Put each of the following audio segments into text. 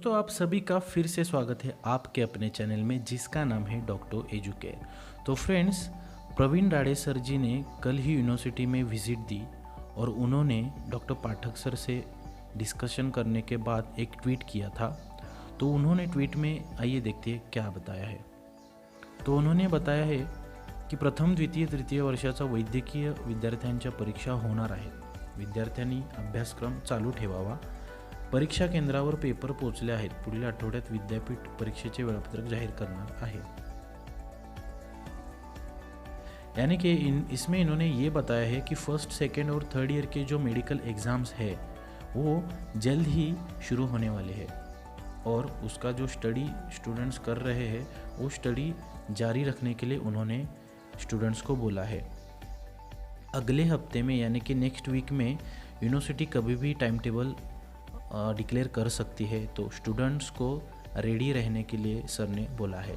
दोस्तों आप सभी का फिर से स्वागत है आपके अपने चैनल में जिसका नाम है डॉक्टर एजुकेयर। तो फ्रेंड्स, प्रवीण राड़े सर जी ने कल ही यूनिवर्सिटी में विज़िट दी और उन्होंने डॉक्टर पाठक सर से डिस्कशन करने के बाद एक ट्वीट किया था। तो उन्होंने ट्वीट में आइए देखते हैं क्या बताया है। तो उन्होंने बताया है की प्रथम द्वितीय तृतीय वर्षाचा वैद्यकीय विद्यार्थ्यांच्या परीक्षा होणार आहेत। विद्यार्थ्यांनी अभ्यासक्रम चालू ठेवावा। परीक्षा केंद्रावर पेपर पोहोचले आहेत। पुढील आठवड्यात विद्यापीठ परीक्षेचे वेळापत्रक जाहीर करणार आहे। यानी कि इसमें इन्होंने ये बताया है कि फर्स्ट सेकेंड और थर्ड ईयर के जो मेडिकल एग्ज़ाम्स है वो जल्द ही शुरू होने वाले हैं और उसका जो स्टडी स्टूडेंट्स कर रहे हैं वो स्टडी जारी रखने के लिए उन्होंने स्टूडेंट्स को बोला है। अगले हफ्ते में यानी कि नेक्स्ट वीक में यूनिवर्सिटी कभी भी टाइम टेबल डिक्लेयर कर सकती है, तो स्टूडेंट्स को रेडी रहने के लिए सर ने बोला है।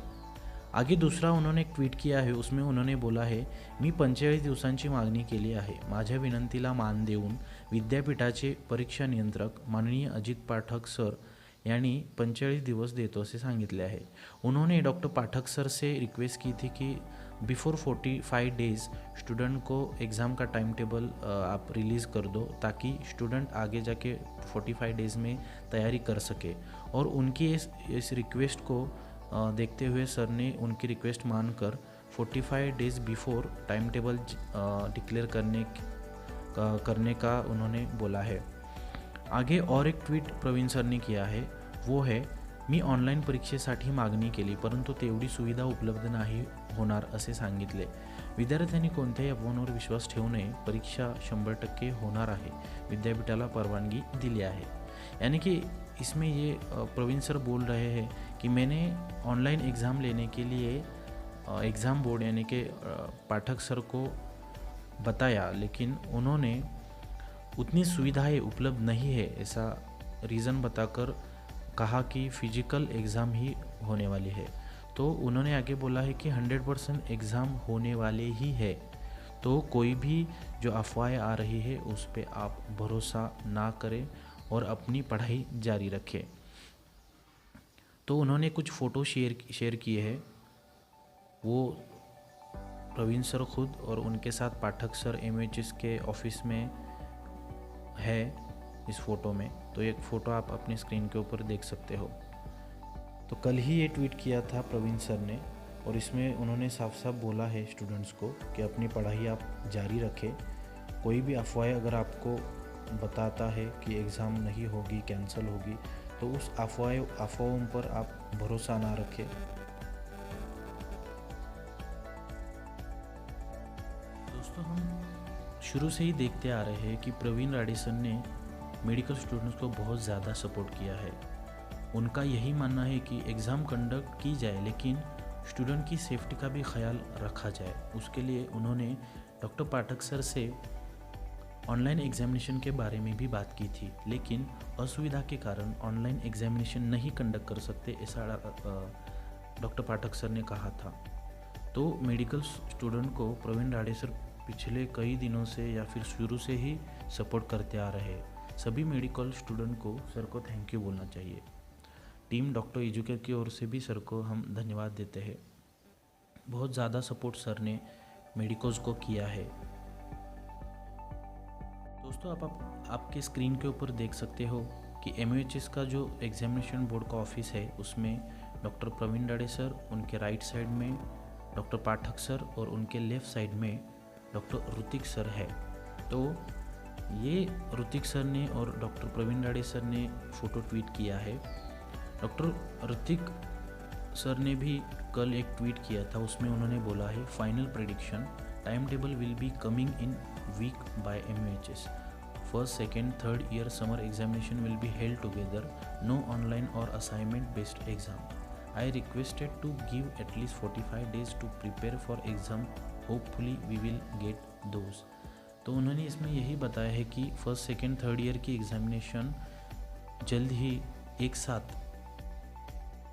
आगे दूसरा उन्होंने एक ट्वीट किया है, उसमें उन्होंने बोला है मी 45 दिवसांची मागणी केली आहे। माझ्या विनंतीला मान देऊन विद्यापीठाचे परीक्षा नियंत्रक माननीय अजित पाठक सर यांनी 45 दिवस देतो असे सांगितले आहे। उन्होंने डॉक्टर पाठक सर से रिक्वेस्ट की थी कि बिफोर 45 डेज़ स्टूडेंट को एग्ज़ाम का टाइम टेबल आप रिलीज़ कर दो ताकि स्टूडेंट आगे जाके 45 डेज़ में तैयारी कर सके। और उनकी इस रिक्वेस्ट को देखते हुए सर ने उनकी रिक्वेस्ट मानकर 45 days before time table declare करने का उन्होंने बोला है। आगे और एक ट्वीट प्रवीण सर ने किया है, वो है मी ऑनलाईन परीक्षेसाठी मागणी केली परंतु तेवढी सुविधा उपलब्ध नाही होणार असे सांगितले। विद्यार्थ्यांनी कोणत्याही अफवांवर विश्वास ठेवू नये। परीक्षा 100% होणार आहे। विद्यापीठाला परवानगी दिली आहे। यानी कि इसमें ये प्रवीण सर बोल रहे हैं कि मैंने ऑनलाइन एग्ज़ाम लेने के लिए एग्ज़ाम बोर्ड यानी कि पाठक सर को बताया, लेकिन उन्होंने उतनी सुविधाएं उपलब्ध नहीं है ऐसा रीज़न बताकर कहा कि फिजिकल एग्ज़ाम ही होने वाली है। तो उन्होंने आगे बोला है कि 100% एग्ज़ाम होने वाले ही है, तो कोई भी जो अफवाहें आ रही है उस पर आप भरोसा ना करें और अपनी पढ़ाई जारी रखें। तो उन्होंने कुछ फ़ोटो शेयर किए हैं, वो प्रवीण सर खुद और उनके साथ पाठक सर MHS के ऑफिस में है इस फ़ोटो में। तो एक फ़ोटो आप अपनी स्क्रीन के ऊपर देख सकते हो। तो कल ही ये ट्वीट किया था प्रवीण सर ने और इसमें उन्होंने साफ साफ बोला है स्टूडेंट्स को कि अपनी पढ़ाई आप जारी रखें। कोई भी अफवाह अगर आपको बताता है कि एग्ज़ाम नहीं होगी, कैंसिल होगी, तो उस अफवाहों पर आप भरोसा ना रखें। दोस्तों, हम शुरू से ही देखते आ रहे हैं कि प्रवीण राड़े सर ने मेडिकल स्टूडेंट्स को बहुत ज़्यादा सपोर्ट किया है। उनका यही मानना है कि एग्ज़ाम कंडक्ट की जाए लेकिन स्टूडेंट की सेफ्टी का भी ख्याल रखा जाए। उसके लिए उन्होंने डॉक्टर पाठक सर से ऑनलाइन एग्जामिनेशन के बारे में भी बात की थी, लेकिन असुविधा के कारण ऑनलाइन एग्जामिनेशन नहीं कंडक्ट कर सकते ऐसा डॉक्टर पाठक सर ने कहा था। तो मेडिकल स्टूडेंट को प्रवीण राड़े सर पिछले कई दिनों से या फिर शुरू से ही सपोर्ट करते आ रहे हैं। सभी मेडिकल स्टूडेंट को सर को थैंक यू बोलना चाहिए। टीम डॉक्टर एजुकेयर की ओर से भी सर को हम धन्यवाद देते हैं। बहुत ज़्यादा सपोर्ट सर ने मेडिकल्स को किया है। दोस्तों, आप आपके स्क्रीन के ऊपर देख सकते हो कि MHS का जो एग्जामिनेशन बोर्ड का ऑफिस है उसमें डॉक्टर प्रवीण राड़े सर, उनके राइट साइड में डॉक्टर पाठक सर और उनके लेफ़्ट साइड में डॉक्टर ऋतिक सर है। तो ये ऋतिक सर ने और डॉक्टर प्रवीण राड़े सर ने फ़ोटो ट्वीट किया है। डॉक्टर ऋतिक सर ने भी कल एक ट्वीट किया था, उसमें उन्होंने बोला है final prediction time table will be coming in week by MHS। First second third year summer examination will be held together, no online और assignment based exam. I requested to give at least 45 days to prepare for exam, hopefully we will get those. तो उन्होंने इसमें यही बताया है कि first second third year की examination जल्द ही एक साथ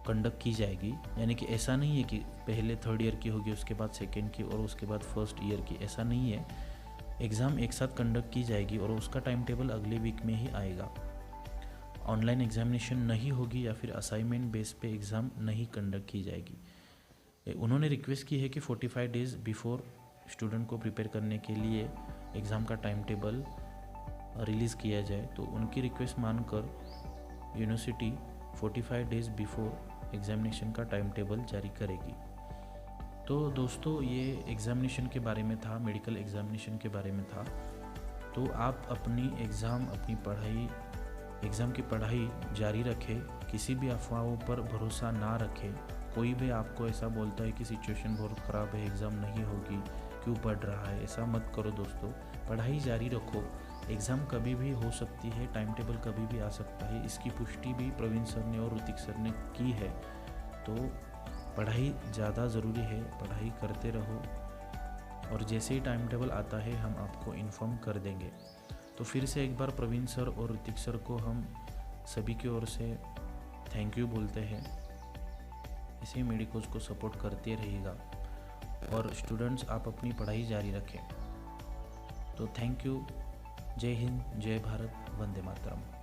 कंडक्ट की जाएगी। यानी कि ऐसा नहीं है कि पहले थर्ड ईयर की होगी उसके बाद सेकेंड की और उसके बाद फर्स्ट ईयर की, ऐसा नहीं है। एग्ज़ाम एक साथ कंडक्ट की जाएगी और उसका टाइम टेबल अगले वीक में ही आएगा। ऑनलाइन एग्जामिनेशन नहीं होगी या फिर असाइनमेंट बेस पे एग्ज़ाम नहीं कंडक्ट की जाएगी। उन्होंने रिक्वेस्ट की है कि 45 डेज़ बिफोर स्टूडेंट को प्रिपेयर करने के लिए एग्ज़ाम का टाइम टेबल रिलीज़ किया जाए। तो उनकी रिक्वेस्ट मानकर यूनिवर्सिटी 45 डेज़ बिफोर एग्ज़ामिनेशन का टाइम टेबल जारी करेगी। तो दोस्तों ये एग्ज़ामिनेशन के बारे में था, मेडिकल एग्ज़ामिनेशन के बारे में था। तो आप अपनी एग्ज़ाम की पढ़ाई जारी रखें, किसी भी अफवाहों पर भरोसा ना रखें। कोई भी आपको ऐसा बोलता है कि सिचुएशन बहुत ख़राब है, एग्ज़ाम नहीं होगी, क्यों पढ़ रहा है, ऐसा मत करो दोस्तों। पढ़ाई जारी रखो, एग्ज़ाम कभी भी हो सकती है, टाइम टेबल कभी भी आ सकता है। इसकी पुष्टि भी प्रवीण सर ने और ऋतिक सर ने की है। तो पढ़ाई ज़्यादा ज़रूरी है, पढ़ाई करते रहो और जैसे ही टाइम टेबल आता है हम आपको इन्फॉर्म कर देंगे। तो फिर से एक बार प्रवीण सर और ऋतिक सर को हम सभी की ओर से थैंक यू बोलते हैं। ऐसे ही मेडिकोज को सपोर्ट करते रहिएगा और स्टूडेंट्स आप अपनी पढ़ाई जारी रखें। तो थैंक यू। जय हिंद, जय भारत, वंदे मातरम।